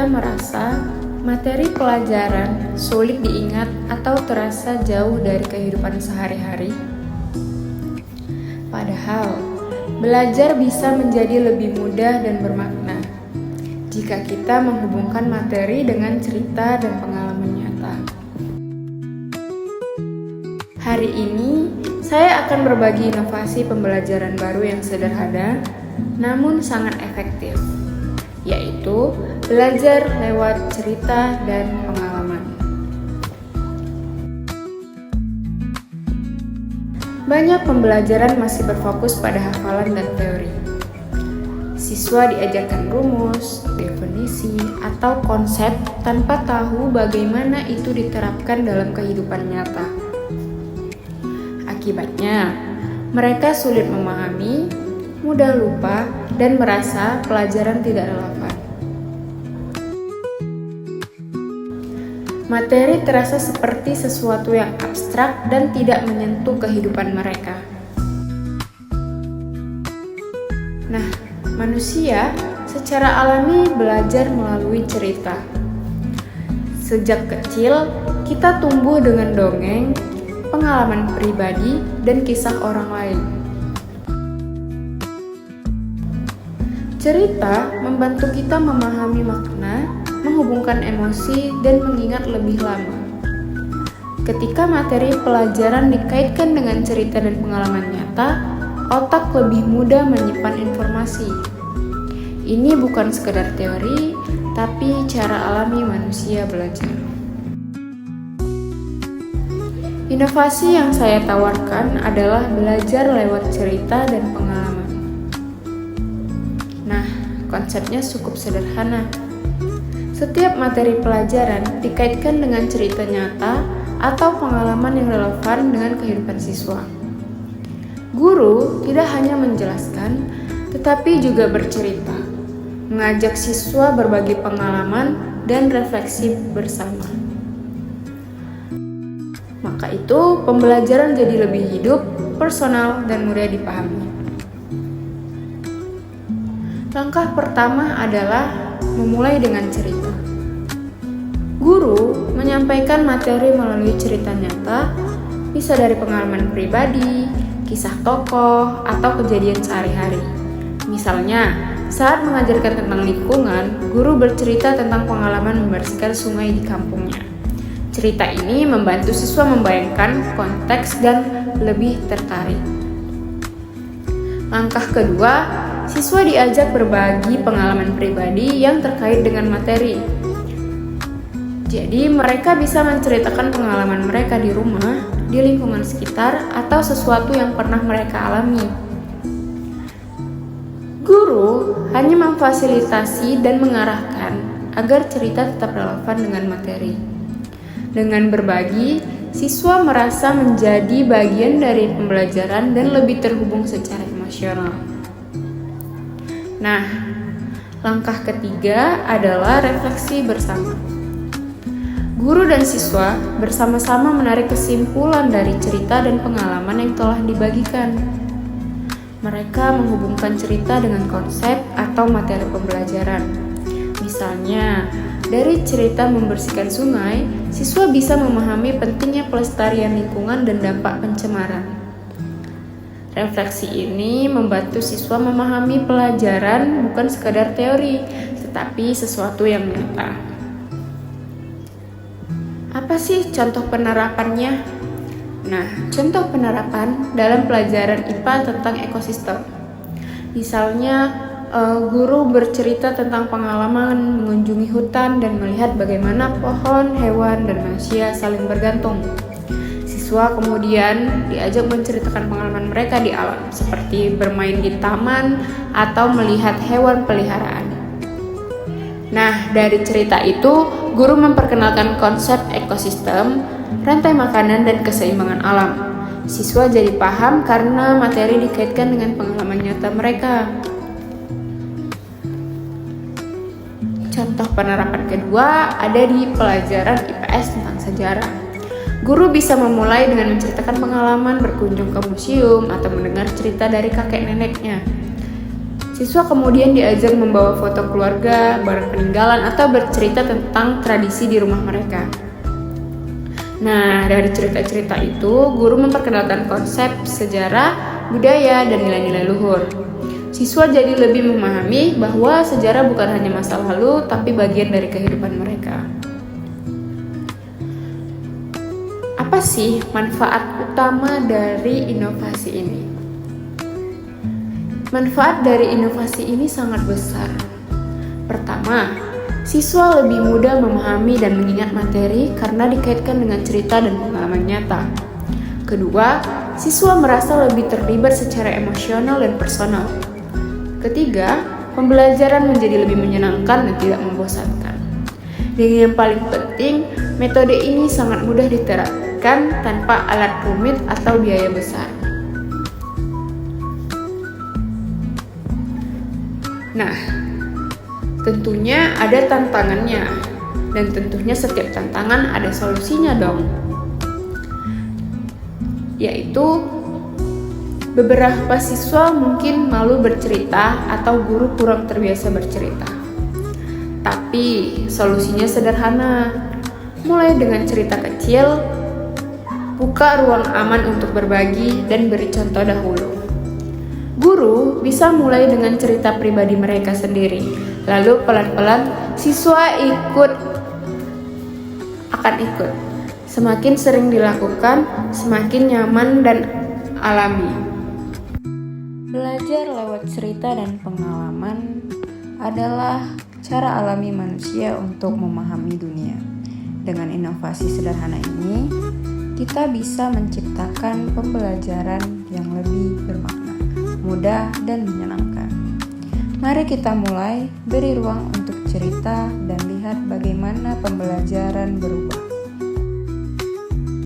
merasa materi pelajaran sulit diingat atau terasa jauh dari kehidupan sehari-hari? Padahal, belajar bisa menjadi lebih mudah dan bermakna jika kita menghubungkan materi dengan cerita dan pengalaman nyata. Hari ini, saya akan berbagi inovasi pembelajaran baru yang sederhana namun sangat efektif, yaitu belajar lewat cerita dan pengalaman. Banyak pembelajaran masih berfokus pada hafalan dan teori. Siswa diajarkan rumus, definisi, atau konsep tanpa tahu bagaimana itu diterapkan dalam kehidupan nyata. Akibatnya, mereka sulit memahami, mudah lupa, dan merasa pelajaran tidak relevan. Materi terasa seperti sesuatu yang abstrak dan tidak menyentuh kehidupan mereka. Nah, manusia secara alami belajar melalui cerita. Sejak kecil, kita tumbuh dengan dongeng, pengalaman pribadi, dan kisah orang lain. Cerita membantu kita memahami makna, menghubungkan emosi, dan mengingat lebih lama. Ketika materi pelajaran dikaitkan dengan cerita dan pengalaman nyata, otak lebih mudah menyimpan informasi. Ini bukan sekedar teori, tapi cara alami manusia belajar. Inovasi yang saya tawarkan adalah belajar lewat cerita dan pengalaman. Nah, konsepnya cukup sederhana. Setiap materi pelajaran dikaitkan dengan cerita nyata atau pengalaman yang relevan dengan kehidupan siswa. Guru tidak hanya menjelaskan, tetapi juga bercerita, mengajak siswa berbagi pengalaman dan refleksi bersama. Maka itu, pembelajaran jadi lebih hidup, personal, dan mudah dipahami. Langkah pertama adalah memulai dengan cerita. Guru menyampaikan materi melalui cerita nyata, bisa dari pengalaman pribadi, kisah tokoh, atau kejadian sehari-hari. Misalnya, saat mengajarkan tentang lingkungan, guru bercerita tentang pengalaman membersihkan sungai di kampungnya. Cerita ini membantu siswa membayangkan konteks dan lebih tertarik. Langkah kedua, siswa diajak berbagi pengalaman pribadi yang terkait dengan materi. Jadi, mereka bisa menceritakan pengalaman mereka di rumah, di lingkungan sekitar, atau sesuatu yang pernah mereka alami. Guru hanya memfasilitasi dan mengarahkan agar cerita tetap relevan dengan materi. Dengan berbagi, siswa merasa menjadi bagian dari pembelajaran dan lebih terhubung secara emosional. Nah, langkah ketiga adalah refleksi bersama. Guru dan siswa bersama-sama menarik kesimpulan dari cerita dan pengalaman yang telah dibagikan. Mereka menghubungkan cerita dengan konsep atau materi pembelajaran. Misalnya, dari cerita membersihkan sungai, siswa bisa memahami pentingnya pelestarian lingkungan dan dampak pencemaran. Refleksi ini membantu siswa memahami pelajaran bukan sekadar teori, tetapi sesuatu yang nyata. Apa sih contoh penerapannya? Nah, contoh penerapan dalam pelajaran IPA tentang ekosistem. Misalnya, guru bercerita tentang pengalaman mengunjungi hutan dan melihat bagaimana pohon, hewan, dan manusia saling bergantung. Siswa kemudian diajak menceritakan pengalaman mereka di alam, seperti bermain di taman atau melihat hewan peliharaan. Nah, dari cerita itu, guru memperkenalkan konsep ekosistem, rantai makanan, dan keseimbangan alam. Siswa jadi paham karena materi dikaitkan dengan pengalaman nyata mereka. Contoh penerapan kedua ada di pelajaran IPS tentang sejarah. Guru bisa memulai dengan menceritakan pengalaman berkunjung ke museum atau mendengar cerita dari kakek neneknya. Siswa kemudian diajar membawa foto keluarga, barang peninggalan, atau bercerita tentang tradisi di rumah mereka. Nah, dari cerita-cerita itu, guru memperkenalkan konsep sejarah, budaya, dan nilai-nilai luhur. Siswa jadi lebih memahami bahwa sejarah bukan hanya masa lalu, tapi bagian dari kehidupan mereka. Apa sih manfaat utama dari inovasi ini? Manfaat dari inovasi ini sangat besar. Pertama, siswa lebih mudah memahami dan mengingat materi karena dikaitkan dengan cerita dan pengalaman nyata. Kedua, siswa merasa lebih terlibat secara emosional dan personal. Ketiga, pembelajaran menjadi lebih menyenangkan dan tidak membosankan. Dan yang paling penting, metode ini sangat mudah diterapkan tanpa alat rumit atau biaya besar. Nah, tentunya ada tantangannya, dan tentunya setiap tantangan ada solusinya dong. Yaitu beberapa siswa mungkin malu bercerita atau guru kurang terbiasa bercerita. Tapi solusinya sederhana. Mulai dengan cerita kecil, buka ruang aman untuk berbagi dan beri contoh dahulu. Guru bisa mulai dengan cerita pribadi mereka sendiri, lalu pelan-pelan siswa akan ikut. Semakin sering dilakukan, semakin nyaman dan alami. Belajar lewat cerita dan pengalaman adalah cara alami manusia untuk memahami dunia. Dengan inovasi sederhana ini, kita bisa menciptakan pembelajaran yang lebih bermakna, mudah, dan menyenangkan. Mari kita mulai, beri ruang untuk cerita dan lihat bagaimana pembelajaran berubah.